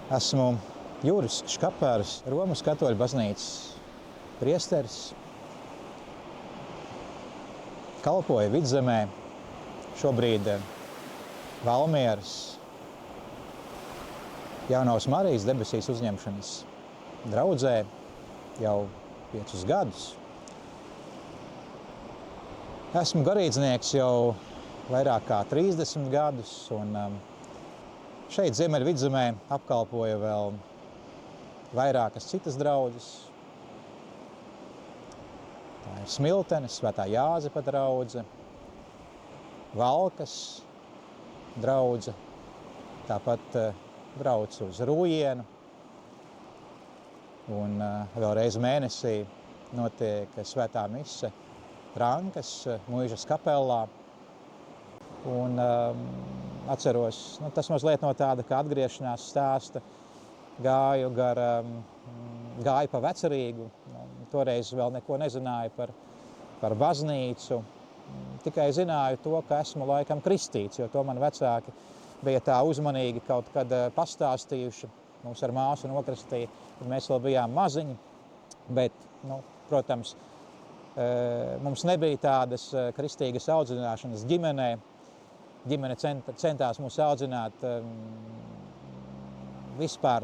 Esmu Juris Škapers, Romas katoļu baznīcas priesteris. Kalpoju Vidzemē, šobrīd Valmieras Jaunavas Marijas debesīs uzņemšanas draudzē jau 5 gadus. Esmu garīdznieks jau vairāk kā 30 gadus, un šeit Ziemeļvidzemē apkalpoju vēl vairākas citas draudzes. Tā ir Smiltenes, Svētā Jāzepa draudze, Valkas draudze, tāpat braucu uz Rūjienu, un vēlreiz mēnesī notiek Svētā mise Rankas Muižas kapellā. Un atceros, tas mazliet no tāda kā atgriešanās stāsta, gāju pa Vecerīgu, toreiz vēl neko nezināju par baznīcu, tikai zināju to, ka esmu laikam kristīts, jo to man vecāki bija tā uzmanīgi kaut kad pastāstījuši. Mums ar māsu nokrastīja, kad mēs vēl bijām maziņi, bet, protams, mums nebija tādas kristīgas audzināšanas ģimenē. Ģimene centās mūs audzināt vispār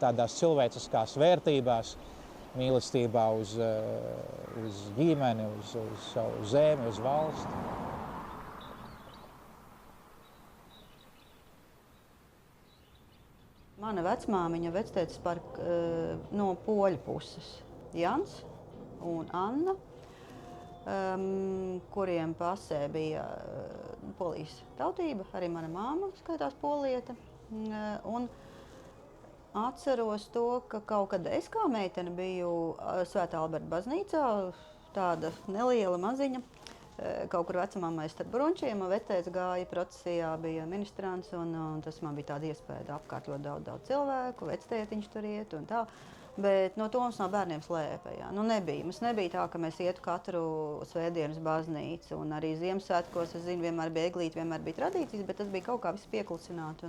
tādās cilvēciskās vērtībās, mīlestībā uz ģimeni, uz savu zemi, uz valsti. Mana vecmāmiņa vectētis no poļu puses, Jans un Anna, kuriem pasē bija polijas tautība, arī mana māma skaitās polieta. Un atceros to, ka kaut kad es kā meitene biju Svētā Alberta baznīcā, tāda neliela maziņa, kaut kur vecmāmai starp brunčiem, un vectētis gāja procesijā, bija ministrants, un tas man bija tāda iespēja apkārt ļoti daudz cilvēku, vectētiņš tur iet un tā. Bet no to mums no bērniem slēpa. Jā. Nebija. Mums nebija tā, ka mēs ietu katru svētdienu uz baznīcu. Un arī Ziemassvētkos, es zinu, vienmēr bija eglīte, vienmēr bija tradīcijas, bet tas bija kaut kā viss pieklusināti.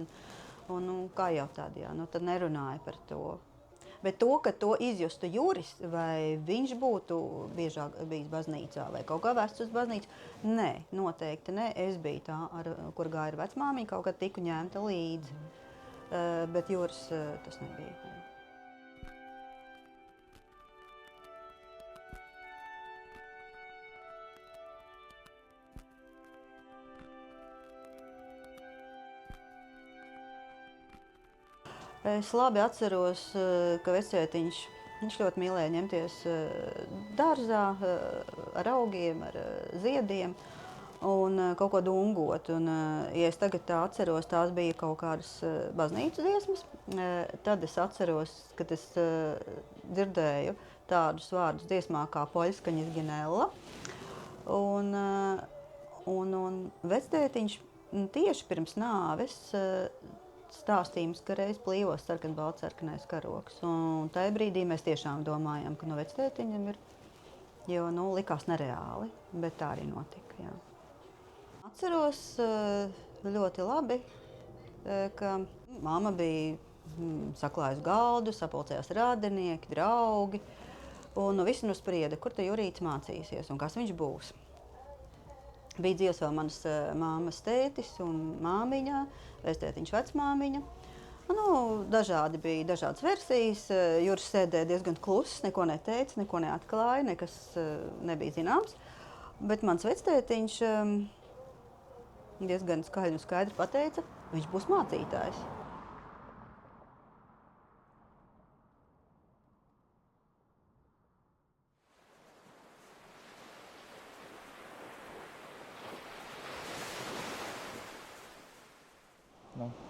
Un kā jau tad, jā, tad nerunāja par to. Bet to, ka to izjustu Juris, vai viņš būtu biežāk bijis baznīcā, vai kaut kā vests uz baznīcu, nē, noteikti nē. Es biju tā, kur gāja ar vecmāmiņu, kaut kad tiku ņemta līdzi. Bet Juris tas nebija. Es labi atceros, ka vectētiņš ļoti mīlēja ņemties dārzā ar augiem, ar ziediem un kaut ko dungot. Un, ja es tagad tā atceros, tās bija kaut kādas baznīcas dziesmas, tad es atceros, kad es dzirdēju tādus vārdus dziesmā kā Poļskaņas Ginella. Un vectētiņš tieši pirms nāves stāstījums, ka reiz plīvos sarkanbalts sarkanais karogs. Un tajā brīdī mēs tiešām domājām, ka vectētiņam ir, jo likās nereāli, bet tā arī notika. Jā. Atceros ļoti labi, ka mamma bija saklājusi galdu, sapulcējās radinieki, draugi, un visi sprieda, kur te Jurīts mācīsies un kas viņš būs. Bija dzīvs vēl manas māmas tētis un māmiņa, vectētiņš vecmāmiņa. Dažādi bija dažādas versijas. Juris sēdēja diezgan kluss, neko neteica, neko neatklāja, nekas nebija zināms. Bet mans vectētiņš diezgan skaļi un skaidri pateica, viņš būs mācītājs.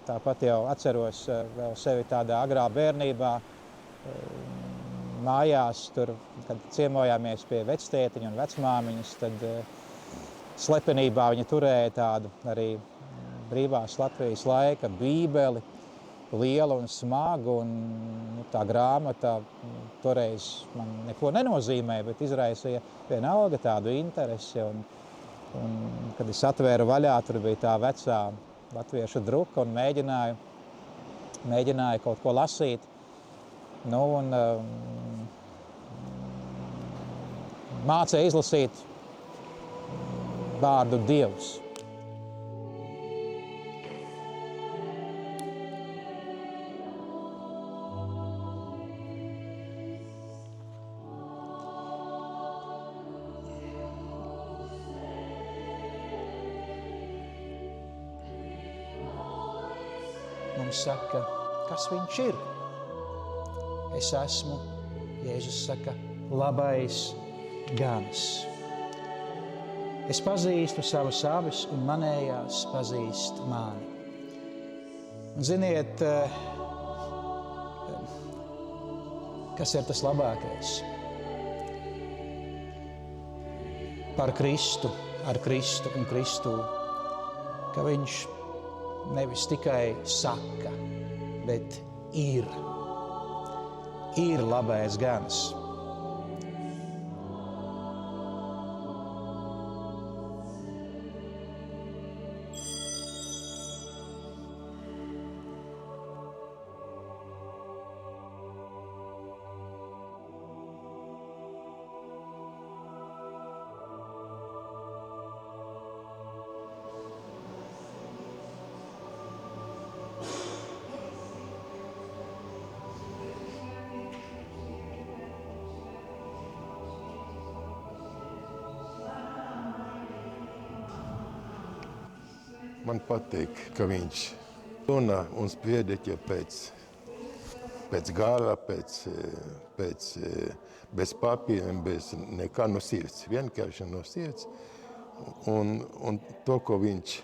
Tāpat jau atceros vēl sevi tādā agrā bērnībā, mājās, tur, kad ciemojāmies pie vectētiņa un vecmāmiņas, tad slepenībā viņa turēja tādu arī brīvās Latvijas laika bībeli, lielu un smagu, un tā grāmata toreiz man neko nenozīmēja, bet izraisīja vienalga tādu interesi, un kad es atvēru vaļā, tur bija tā vecā latviešu druka un mēģināju mēģināja kaut ko lasīt. Nu, un mācīja izlasīt vārdu Dievs. Mums saka, kas viņš ir. Es esmu, Jēzus saka, labais gans. Es pazīstu savas avis, un manējās pazīst mani. Un ziniet, kas ir tas labākais? Par Kristu, ar Kristu un Kristū, ka viņš nevis tikai saka, bet ir labais gans. Man patīk, ka viņš runā un spriedeķē pēc gārā, bez papīriem, bez nekā no sirds. Vienkārši no sirds. Un to, ko viņš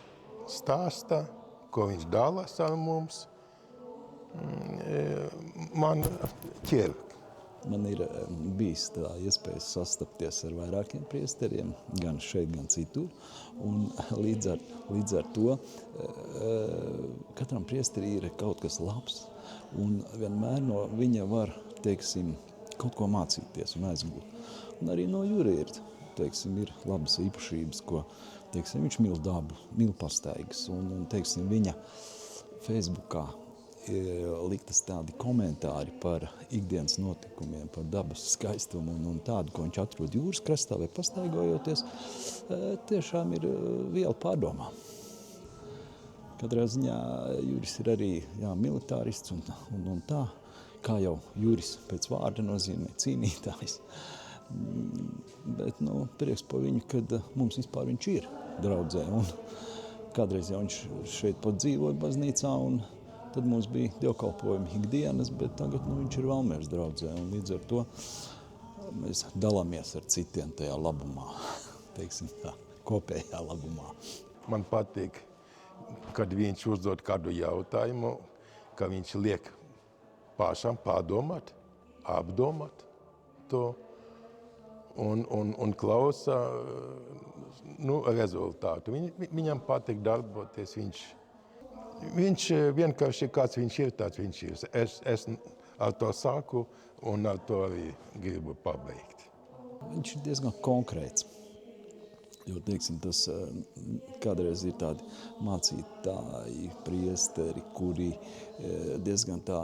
stāsta, ko viņš dalās ar mums, man ķer. Man ir bijis tā iespēja sastapties ar vairākiem priesteriem, gan šeit, gan citur. Un līdz ar to katram priesterī ir kaut kas labs. Un vienmēr no viņa var, teiksim, kaut ko mācīties un aizgūt. Un arī no Jura ir labas īpašības, ko, teiksim, viņš mīl dabu, mīl pastaigas. Un teiksim, viņa Facebookā liktas tādi komentāri par ikdienas notikumiem, par dabas skaistumu un tādu, ko viņš atrod jūras krastā vai pastaigojoties, tiešām ir viela pārdomām. Katrā ziņā Juris ir arī militārists un tā, kā jau Juris pēc vārda nozīmē cīnītājs. Bet prieks par viņu, kad mums vispār viņš ir draudzē. Un kādreiz jau viņš šeit pat dzīvoja baznīcā un tad mums bija dievkalpojumi ikdienas, bet tagad viņš ir Valmieras draudzē, un līdz ar to mēs dalāmies ar citiem tajā labumā, teiksim tā, kopējā labumā. Man patīk, kad viņš uzdod kādu jautājumu, ka viņš liek pašam pārdomāt, apdomāt to un klausa rezultātu. Viņam patīk darboties, Viņš vienkārši kāds viņš ir, tāds viņš ir. Es ar to sāku un ar to arī gribu pabeigt. Viņš ir diezgan konkrēts. Jo, teiksim, tas kādreiz ir tādi mācītāji, priesteri, kuri diezgan tā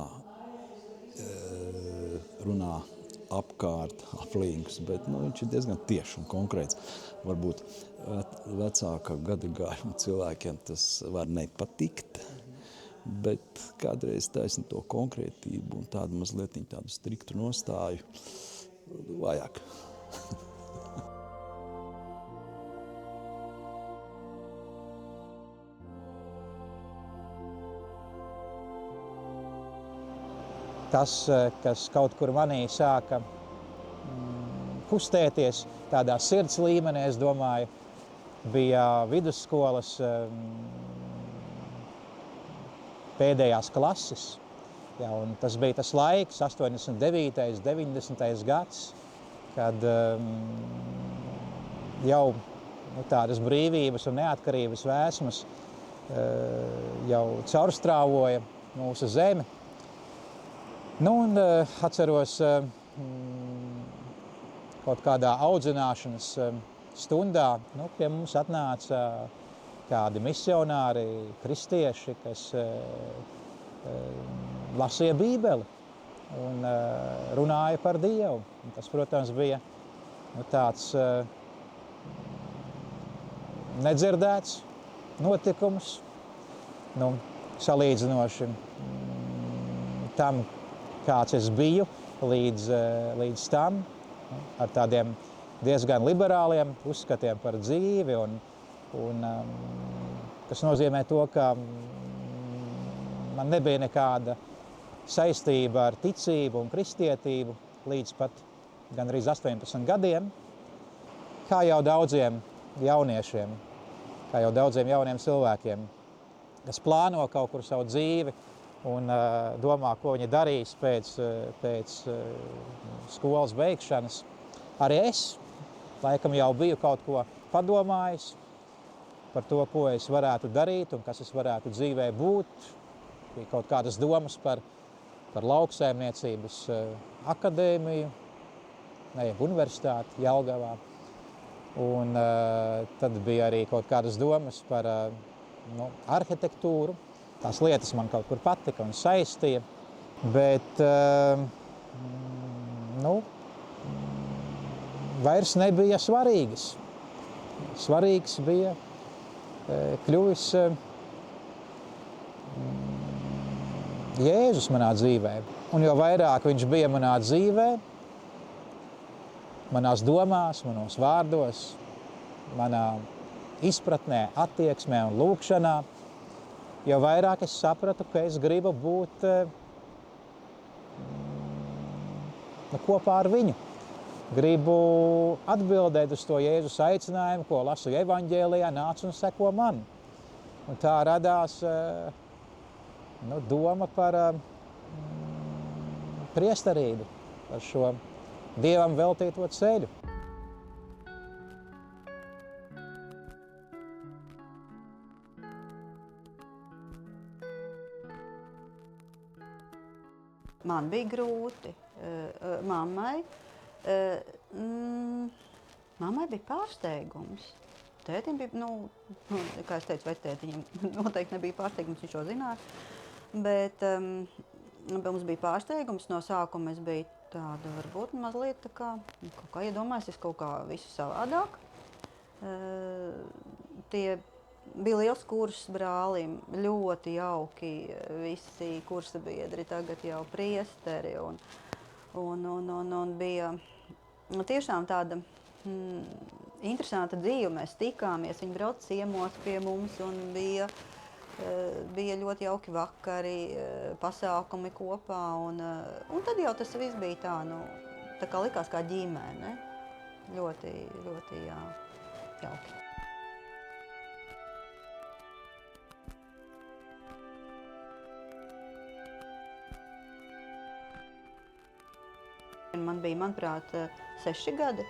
runā apkārt, aplinkus, bet viņš ir diezgan tieši un konkrēts. Varbūt vecāka gadagājuma cilvēkiem tas var nepatikt, bet kādreiz taisni to konkrētību un tādu mazliet tādu striktu nostāju vajag. Tas, kas kaut kur manī sāka kustēties tādā sirds līmenī, es domāju, bija vidusskolas pēdējās klases. Ja, un tas bija tas laiks, 89. 90. gads, kad jau tādas brīvības un neatkarības vēsmas jau caurstrāvoja mūsu zemi. Un atceros, kaut kādā audzināšanas stundā pie mums atnāca kādi misionāri, kristieši, kas lasīja Bībeli un runāja par Dievu. Un tas, protams, bija tāds nedzirdēts notikums, salīdzinoši tam, kāds es biju līdz tam, ar tādiem diezgan liberāliem uzskatiem par dzīvi, kas nozīmē to, ka man nebija nekāda saistība ar ticību un kristietību līdz pat gandrīz 18 gadiem, kā jau daudziem jauniešiem, kā jau daudziem jauniem cilvēkiem, kas plāno kaut kur savu dzīvi un domā, ko viņi darīs pēc skolas beigšanas. Arī es laikam jau biju kaut ko padomājis par to, ko es varētu darīt un kas es varētu dzīvē būt. Bija kaut kādas domas par lauksaimniecības akadēmiju, universitāti Jelgavā. Un tad bija arī kaut kādas domas par arhitektūru. Tās lietas man kaut kur patika un saistīja, bet vairs nebija svarīgas. Svarīgs bija kļuvis Jēzus manā dzīvē. Un jo vairāk viņš bija manā dzīvē, manās domās, manos vārdos, manā izpratnē, attieksmē un lūkšanā, jo vairāk es sapratu, ka es gribu būt kopā ar viņu. Gribu atbildēt uz to Jēzus aicinājumu, ko lasu evaņģēlijā, nāc un seko man. Un tā radās doma par priesterību, par šo Dievam veltīto ceļu. Man bija grūti. Mammai bija pārsteigums. Tētim bija, kā es teicu, vectētiņam noteikti nebija pārsteigums, viņš jau zināja. Bet mums bija pārsteigums. No sākuma es biju tāda, varbūt mazliet tā kā, kaut kā iedomājusies kaut kā visu savādāk. Tie bija liels kurs brālim, ļoti jauki visi kursa biedri, tagad jau priesteri. Un bija tiešām tāda interesanta dzīve. Mēs tikāmies, viņi brauc ciemos pie mums un bija ļoti jauki vakari, pasākumi kopā. Un tad jau tas viss bija tā kā likās kā ģimene. Ļoti, ļoti jauki. Man bija, manuprāt, 6 gadi.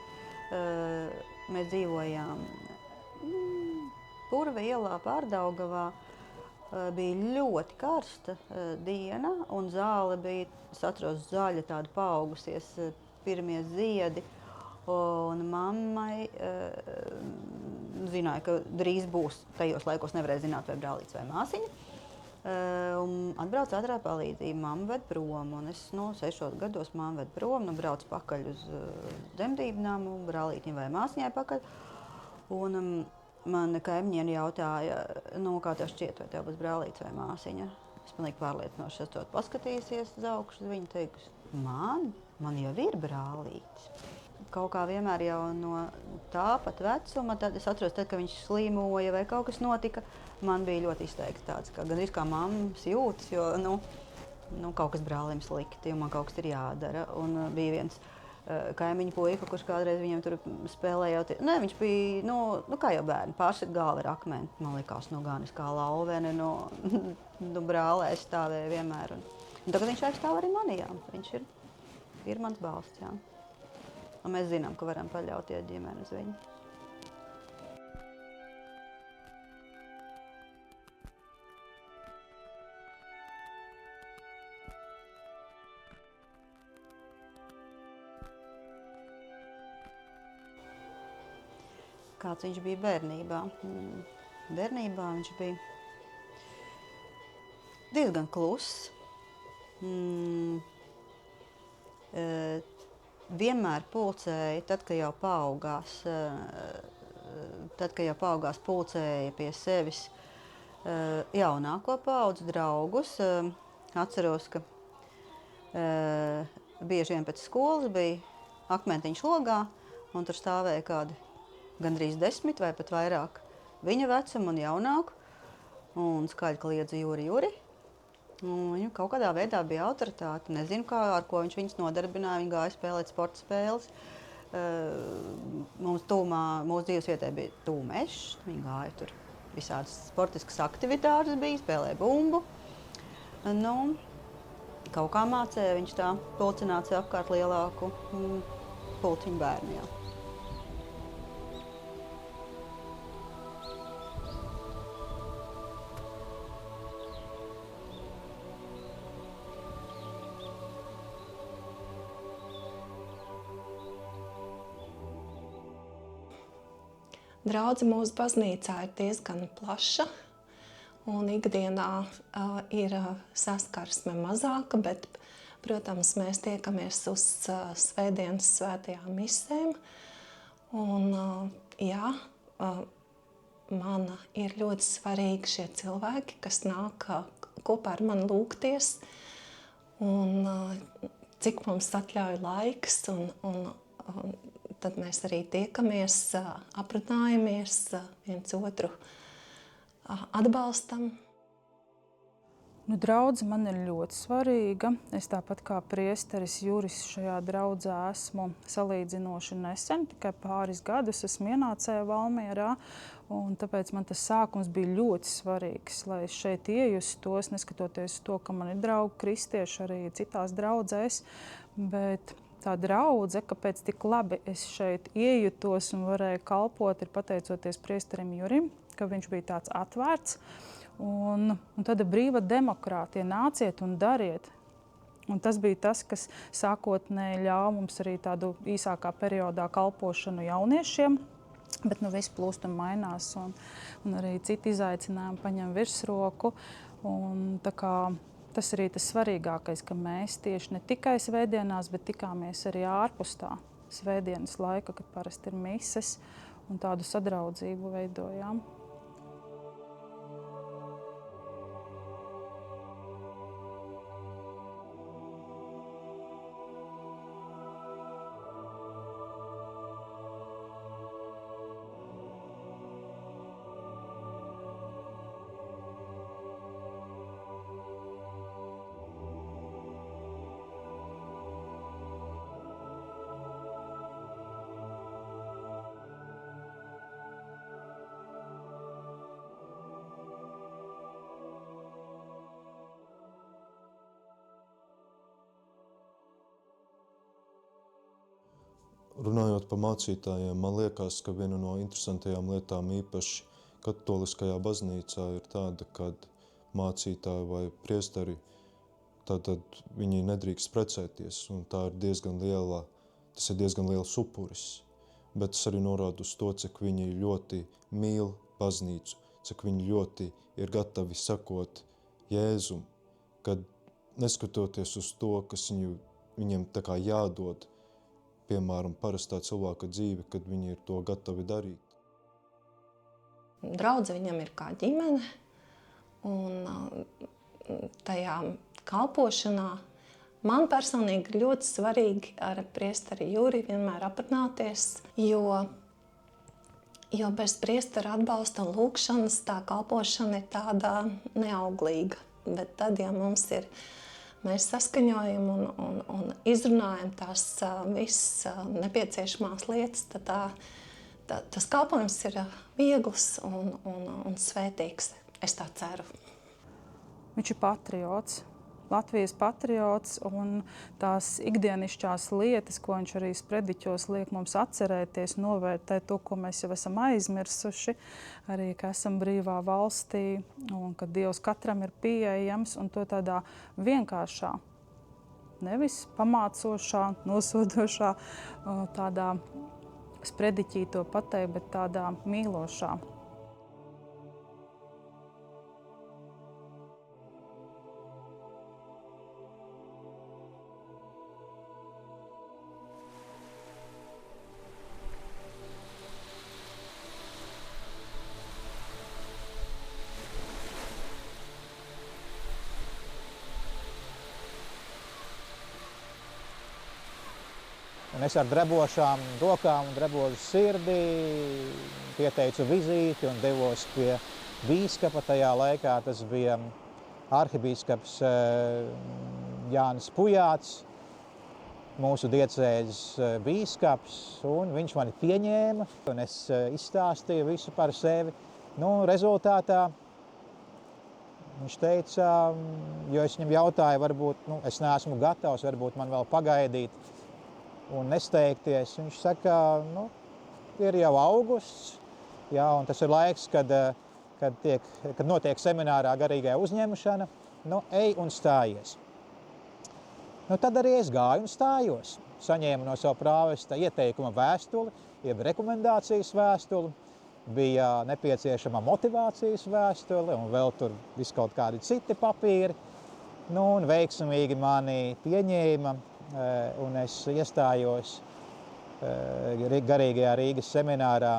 Mēs dzīvojām Purva ielā Pārdaugavā. Bija ļoti karsta diena un zāle bija, es atceros, zaļa tāda paaugusies, pirmie ziedi. Un mammai zināja, ka drīz būs, tajos laikos nevarēja zināt, vai brālīts vai māsiņa. Un atbrauc ātrā palīdzība, mamma ved prom, un es 6 gados mamma ved prom, brauc pakaļ uz dzemdībnām, brālītim vai māsiņai pakaļ. Un man kaimiņiene jautāja, kā tev šķiet, vai tev būs brālīts vai māsiņa. Es pilnīgi pārliecinoši esot paskatījusies uz augšu, viņa teikusi, man jau ir brālītis. Kaut kā vienmēr jau no tā pat vecuma, tad es atceros, kad viņš slimoja vai kaut kas notika, man bija ļoti izteikts tāds, ka gandrīz kā mammas jūtas, jo kaut kas brālim slikti, un man kaut kas ir jādara. Un bija viens kaimiņu puika, kurš kādreiz viņam tur spēlējot. Viņš bija, kā jau bērni, pārsit galva ar akmeni. Man likās, gan es kā lauvene, brālē stāvēja vienmēr. Un tagad viņš aizstāv arī mani, jā. Viņš ir mans balsts, jā. Un mēs zinām, ka varam paļauties ģimeni uz viņu. Kāds viņš bija bērnībā? Bērnībā viņš bija diezgan kluss. vienmēr pulcēja, tad, kad jau paaugās, pulcēja pie sevis jaunāko paudzi draugus. Atceros, ka bieži vien pēc skolas bija akmentiņš logā, un tur stāvēja kādi gandrīz 10 vai pat vairāk viņa vecuma un jaunāku, un skaļi kliedza Juri, Juri. Viņam kaut kādā veidā bija autoritāte. Nezinu, ar ko viņš viņus nodarbināja. Viņi gāja spēlēt sporta spēles. Mums mūsu dzīves vietai bija tuvu mežs. Viņi gāja tur visādas sportiskas aktivitātes, spēlēja bumbu. Kaut kā mācīja viņš tā pulcināt sev apkārt lielāku pulciņu bērnu. Jā. Draudze mūsu baznīcā ir diezgan plaša, un ikdienā ir saskarsme mazāka, bet, protams, mēs tiekamies uz svētdienas svētajām misēm. Un, man ir ļoti svarīgi šie cilvēki, kas nāk kopā ar mani lūgties, un cik mums atļauj laiks, un tad mēs arī tiekamies, aprunājamies, viens otru atbalstam. Draudze man ir ļoti svarīga. Es tāpat kā priesteris Juris šajā draudzē esmu salīdzinoši nesen, tikai pāris gadus esmu ienācēja Valmierā, un tāpēc man tas sākums bija ļoti svarīgs, lai es šeit iejustos, neskatoties to, ka man ir draugi kristieši arī citās draudzēs, bet tā draudze, kāpēc tik labi es šeit iejutos un varēju kalpot, ir pateicoties priesterim Jurim, ka viņš bija tāds atvērts. Un tāda brīva demokrātija, nāciet un dariet. Un tas bija tas, kas sākotnēji ļāva mums arī tādu īsākā periodā kalpošanu jauniešiem, bet viss plūst un mainās, un arī citi izaicinājumi paņem virsroku. Un tā kā tas ir arī tas svarīgākais, ka mēs tieši ne tikai svētdienās, bet tikāmies arī ārpus tā svētdienas laika, kad parasti ir mises, un tādu sadraudzību veidojām. Runājot par mācītājiem, man liekas, ka viena no interesantajām lietām īpaši katoliskajā baznīcā ir tāda, kad mācītāji vai priesteri, tātad viņi nedrīkst precēties, un tas ir diezgan liels upuris. Bet tas arī norāda uz to, cik viņi ļoti mīl baznīcu, cik viņi ļoti ir gatavi sekot Jēzum, kad neskatoties uz to, kas viņiem tā kā jādod, piemēram, parastā cilvēka dzīve, kad viņi ir to gatavi darīt. Draudze viņam ir kā ģimene, un tajā kalpošanā man personīgi ļoti svarīgi ar priesteri Juri vienmēr aprunāties, jo bez priestera atbalsta un lūgšanas tā kalpošana ir tāda neauglīga. Bet tad, ja mēs saskaņojam un izrunājam tās visas nepieciešamās lietas, tad tas kalpojums ir viegls un svētīgs. Es tā ceru. Viņš ir patriots, Latvijas patriots, un tās ikdienišķās lietas, ko viņš arī sprediķos liek mums atcerēties, novērtēt to, ko mēs jau esam aizmirsuši, arī, ka esam brīvā valstī, un ka Dievs katram ir pieejams, un to tādā vienkāršā, nevis pamācošā, nosodošā, tādā sprediķī to pateikt, bet tādā mīlošā. Un es ar drebošām rokām un drebozu sirdi pieteicu vizīti un devos pie bīskapa. Tajā laikā tas bija arhibīskaps Jānis Pujāts, mūsu diecēzes bīskaps, un viņš mani pieņēma, un es izstāstīju visu par sevi. Rezultātā viņš teica, jo es viņam jautāju, varbūt es neesmu gatavs, varbūt man vēl pagaidīt un nesteigties. Viņš saka, ir jau augusts, jā, un tas ir laiks, kad notiek seminārā garīgajā uzņemšana, ej un stājies. Tad arī es gāju un stājos. Saņēmu no savu prāvesta ieteikuma vēstuli, jeb rekomendācijas vēstuli, bija nepieciešama motivācijas vēstule un vēl tur viskaut kādi citi papīri. Un veiksmīgi mani pieņēma, un es iestājos garīgajā Rīgas seminārā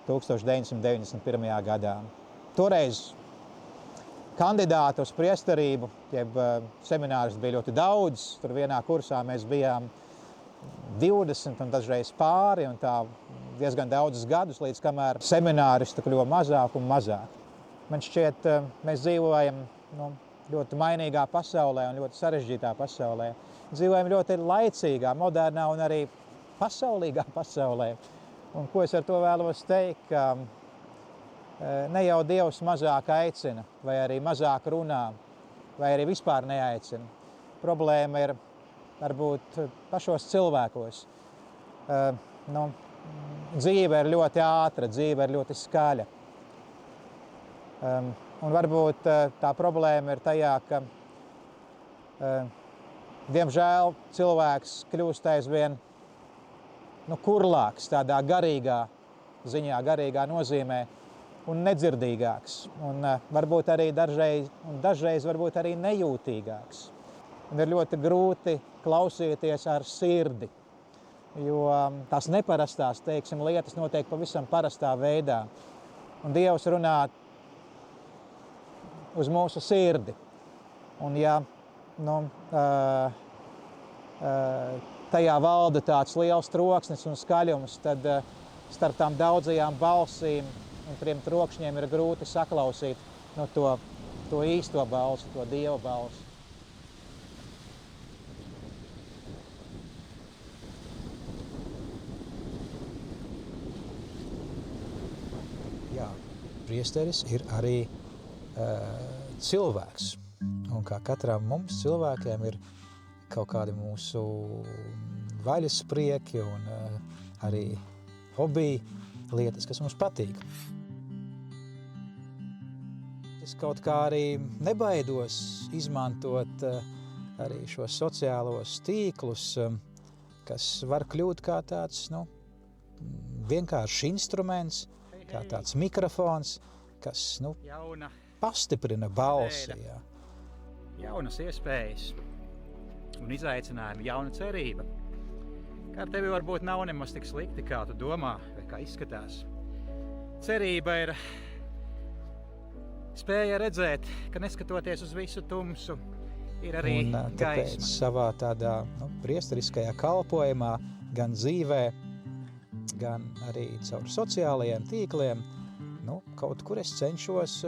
1991. gadā. Toreiz kandidātu uz priesterību, jeb seminārs bija ļoti daudz. Tur vienā kursā mēs bijām 20 un dažreiz pāri, un tā diezgan daudzus gadus, līdz kamēr semināristu kļuva mazāk un mazāk. Man šķiet, mēs dzīvojam ļoti mainīgā pasaulē un ļoti sarežģītā pasaulē. Dzīvojam ļoti laicīgā, modernā un arī pasaulīgā pasaulē. Un ko es ar to vēlos teikt, ka ne jau Dievs mazāk aicina, vai arī mazāk runā, vai arī vispār neaicina. Problēma ir varbūt pašos cilvēkos. Dzīve ir ļoti ātra, dzīve ir ļoti skaļa. Un varbūt tā problēma ir tajā, ka diemžēl cilvēks kļūst aizvien kurlāks tādā garīgā ziņā, garīgā nozīmē un nedzirdīgāks. Un varbūt arī dažreiz varbūt arī nejūtīgāks. Un ir ļoti grūti klausīties ar sirdi, jo tās neparastās, lietas notiek pavisam parastā veidā. Un Dievs runā uz mūsu sirdi. Un ja tajā valda tāds liels troksnis un skaļums, tad starp tām daudzajām balsīm un tiem trokšņiem ir grūti saklausīt to īsto balsi, to Dieva balsi. Jā, priesteris ir arī cilvēks. Un kā katram mums cilvēkiem ir kaut kādi mūsu vaļasprieki un arī hobiji, lietas, kas mums patīk. Es kaut kā arī nebaidos izmantot arī šos sociālos tīklus, kas var kļūt kā tāds vienkāršs instruments, kā tāds mikrofons, kas pastiprina balsi. Jā. Jaunas iespējas un izaicinājumi, jauna cerība. Kā ar tevi varbūt nav nemaz tik slikti, kā tu domā, vai kā izskatās. Cerība ir spēja redzēt, ka neskatoties uz visu tumsu, ir arī gaisma. Un tāpēc savā tādā priesteriskajā kalpojumā, gan dzīvē, gan arī caur sociālajiem tīkliem, kaut kur es cenšos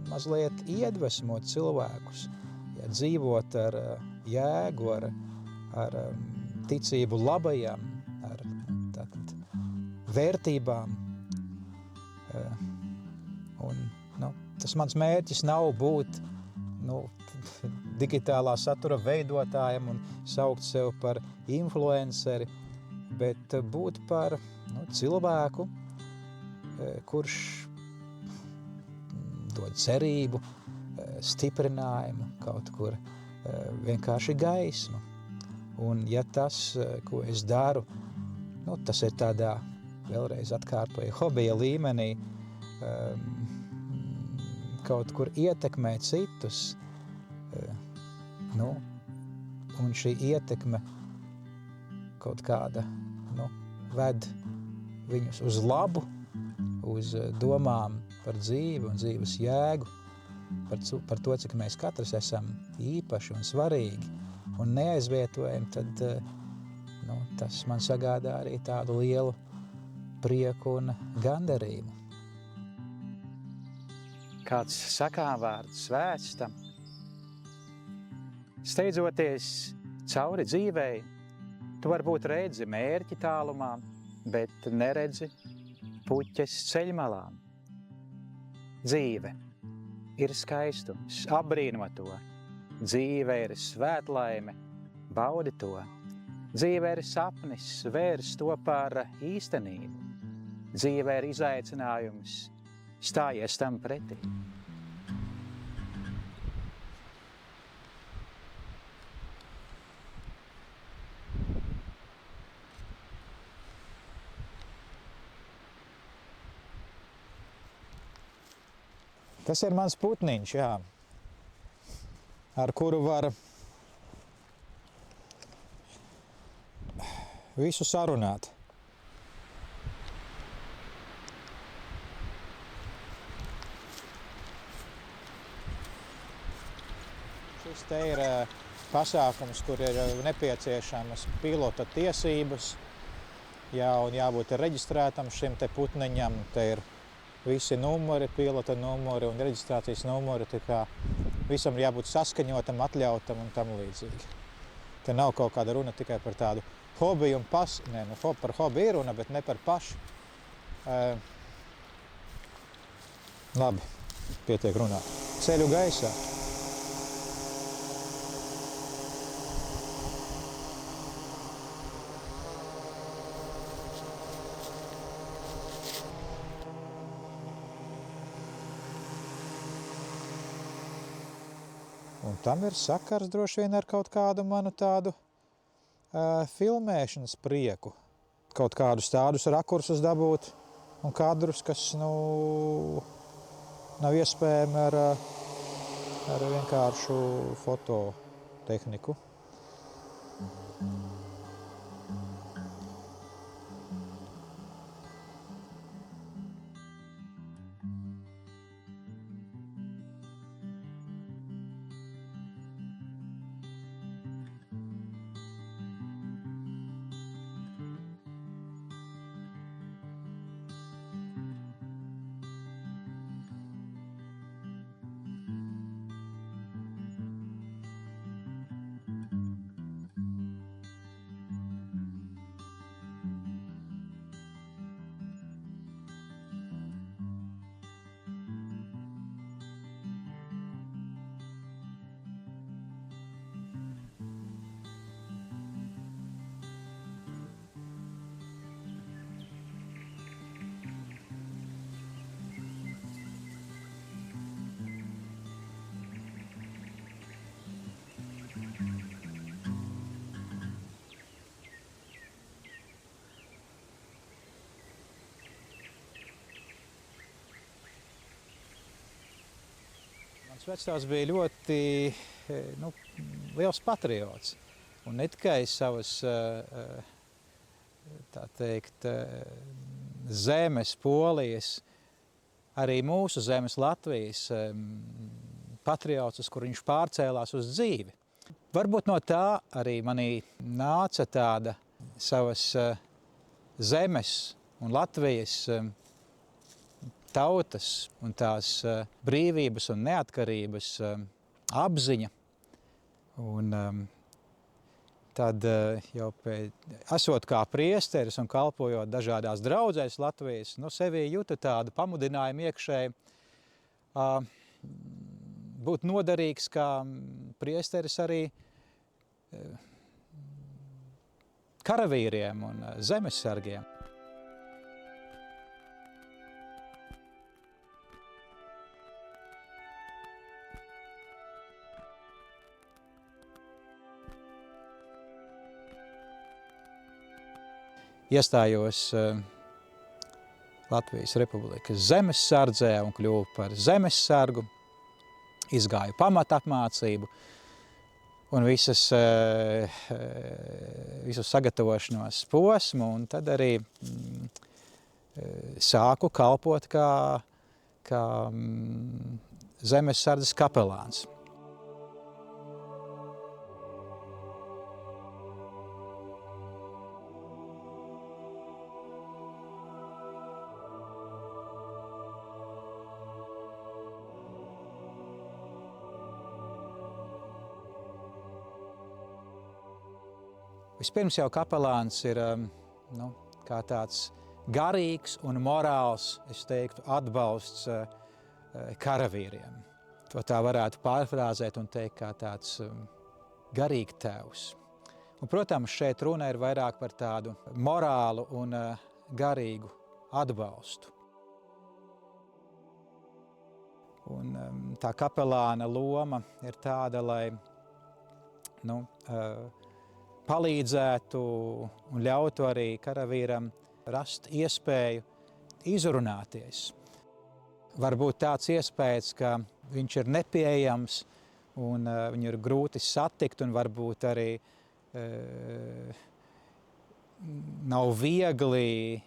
mazliet iedvesmot cilvēkus, dzīvot ar jēgu, ar ticību labajam, ar vērtībām. Un, tas mans mērķis nav būt digitālā satura veidotājam un saukt sev par influenceri, bet būt par cilvēku, kurš dod cerību, stiprinājumu, kaut kur vienkārši gaismu. Un ja tas, ko es daru, tas ir tādā, vēlreiz atkārtoju, hobija līmenī, kaut kur ietekmē citus, un šī ietekme kaut kāda, ved viņus uz labu, uz domām par dzīvi un dzīves jēgu, par to, cik mēs katrs esam īpaši un svarīgi un neaizvietojami, tad tas man sagādā arī tādu lielu prieku un gandarījumu. Kāds sakāvārds svēts tam. Steidzoties cauri dzīvei, tu varbūt redzi mērķi tālumā, bet neredzi puķes ceļmalā. Dzīve ir skaistums, apbrīno to. Dzīve ir svētlaime, baudi to. Dzīve ir sapnis, vērs to par īstenību. Dzīve ir izaicinājums, stājies tam pretī. Tas ir mans putniņš, jā, ar kuru var visu sarunāt. Šis te ir pasākums, kur ir nepieciešamas pilota tiesības, jā, un jābūt reģistrētam šim te putniņam. Te ir visi numuri, pilota numuri un reģistrācijas numuri, tā kā visam ir jābūt saskaņotam, atļautam un tam līdzīgi. Te nav kaut kāda runa tikai par tādu hobiju un par hobiju ir runa, bet ne par pašu. Labi, pietiek runāt. Ceļu gaisā. Un tam ir sakars droši vien ar kaut kādu manu tādu filmēšanas prieku. Kaut kādus tādus rakursus dabūt un kadrus, kas, nav iespējami ar vienkāršu fototehniku. Mans vectēvs bija ļoti liels patriots. Un ne tikai savas, tā teikt, zemes, Polijas, arī mūsu zemes Latvijas patriots, uz kur viņš pārcēlās uz dzīvi. Varbūt no tā arī manī nāca tāda savas zemes un Latvijas tautas un tās brīvības un neatkarības apziņa. Un tad jau esot kā priesteris un kalpojot dažādās draudzēs Latvijas, sevī jūtu tādu pamudinājumu iekšēji būt noderīgs kā priesteris arī karavīriem un zemesargiem. Iestājos Latvijas Republikas zemessardzē un kļuvu par zemessargu, izgāju pamatapmācību un visu sagatavošanos posmu, un tad arī sāku kalpot kā zemessardzes kapelāns. Vispirms jau kapelāns ir kā tāds garīgs un morāls, es teiktu, atbalsts karavīriem. To tā varētu pārfrāzēt un teikt kā tāds garīgi tēvs. Un, protams, šeit runa ir vairāk par tādu morālu un garīgu atbalstu. Un tā kapelāna loma ir tāda, lai palīdzētu un ļautu arī karavīram rast iespēju izrunāties. Varbūt tāds iespējas, ka viņš ir nepieejams un viņu ir grūti satikt un varbūt arī nav viegli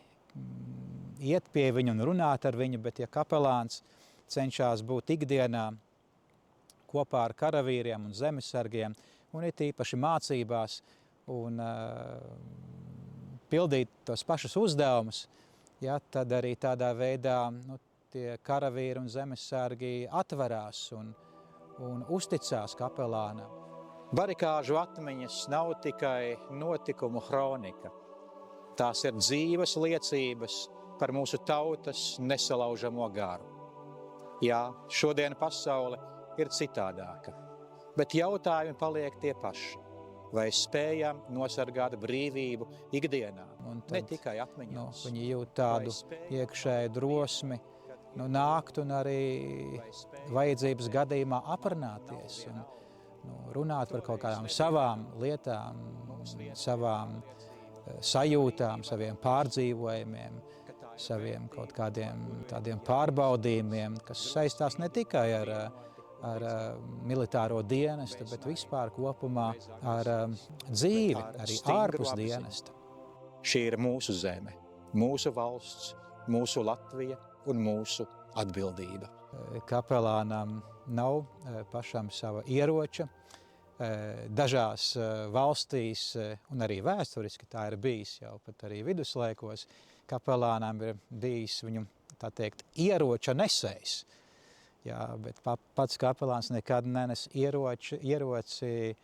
iet pie viņu un runāt ar viņu, bet ja kapelāns cenšas būt ikdienā kopā ar karavīriem un zemesargiem, un it īpaši mācībās, un pildīt tos pašus uzdevumus, tad arī tādā veidā tie karavīri un zemesargi atverās un uzticās kapelānam. Barikāžu atmiņas nav tikai notikumu hronika. Tās ir dzīves liecības par mūsu tautas nesalaužamo garu. Jā, šodien pasaule ir citādāka, bet jautājumi paliek tie paši. Vai spējam nosargāt brīvību ikdienā, un ne tikai atmiņās? Viņi jūt tādu iekšēju drosmi, nākt un arī vajadzības gadījumā aprunāties un runāt par kaut kādām savām lietām, savām sajūtām, saviem pārdzīvojumiem, saviem kaut kādiem tādiem pārbaudījumiem, kas saistās ne tikai ar militāro dienestu, bet vispār kopumā ar dzīvi, arī ārpus dienesta. Šī ir mūsu zeme, mūsu valsts, mūsu Latvija un mūsu atbildība. Kapelānam nav pašam sava ieroča. Dažās valstīs, un arī vēsturiski tā ir bijis jau pat arī viduslaikos, kapelānam ir bijis viņu, tā teikt, ieroča nesējs. Jā, bet pats kapelāns nekad nenes ieroci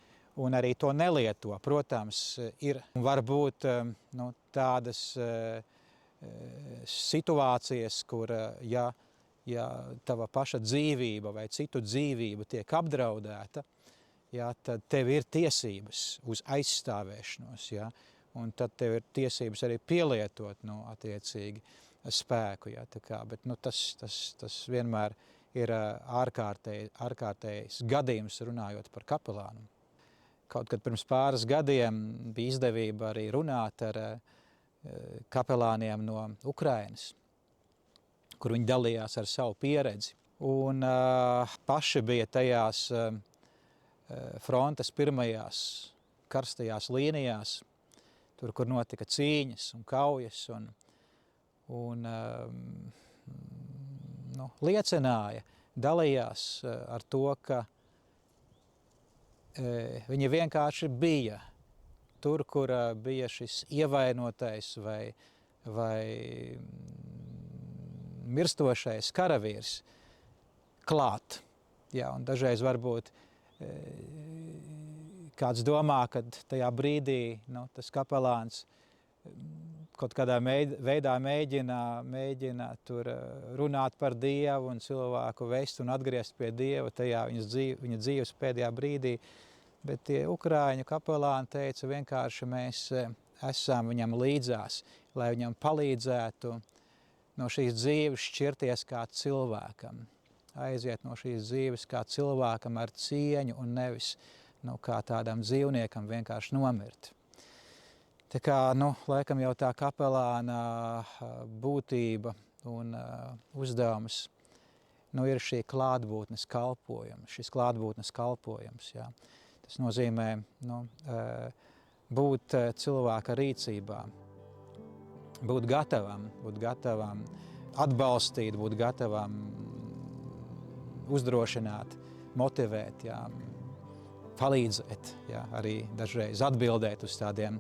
un arī to nelieto. Protams, ir varbūt tādas situācijas, kur ja tava paša dzīvība vai citu dzīvība tiek apdraudēta, tad tev ir tiesības uz aizstāvēšanos, un tad tev ir tiesības arī pielietot attiecīgi spēku. Bet tas vienmēr ir ārkārtējs gadījums runājot par kapelānu. Kaut kad pirms pāris gadiem bija izdevība arī runāt ar kapelāniem no Ukrainas, kur viņi dalījās ar savu pieredzi. Un paši bija tajās frontes pirmajās karstajās līnijās, tur, kur notika cīņas un kaujas, un liecināja, dalījās ar to, ka viņi vienkārši bija tur, kur bija šis ievainotais vai mirstošais karavīrs klāt. Jā, un dažreiz varbūt kāds domā, ka tajā brīdī tas kapelāns kaut kādā veidā mēģina tur runāt par Dievu un cilvēku vest un atgriezt pie Dieva tajā viņa dzīves pēdējā brīdī. Bet tie Ukraiņu kapelāni teica vienkārši, mēs esam viņam līdzās, lai viņam palīdzētu no šīs dzīves šķirties kā cilvēkam. Aiziet no šīs dzīves kā cilvēkam ar cieņu un nevis kā tādam dzīvniekam vienkārši nomirt. Tā kā, laikam jau tā kapelāna būtība un uzdevums ir šī klātbūtnes kalpojums, šis klātbūtnes kalpojums. Jā. Tas nozīmē būt cilvēka rīcībā, būt gatavam atbalstīt, būt gatavam uzdrošināt, motivēt, palīdzēt, arī dažreiz atbildēt uz tādiem,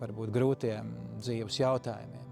varbūt grūtiem dzīves jautājumiem.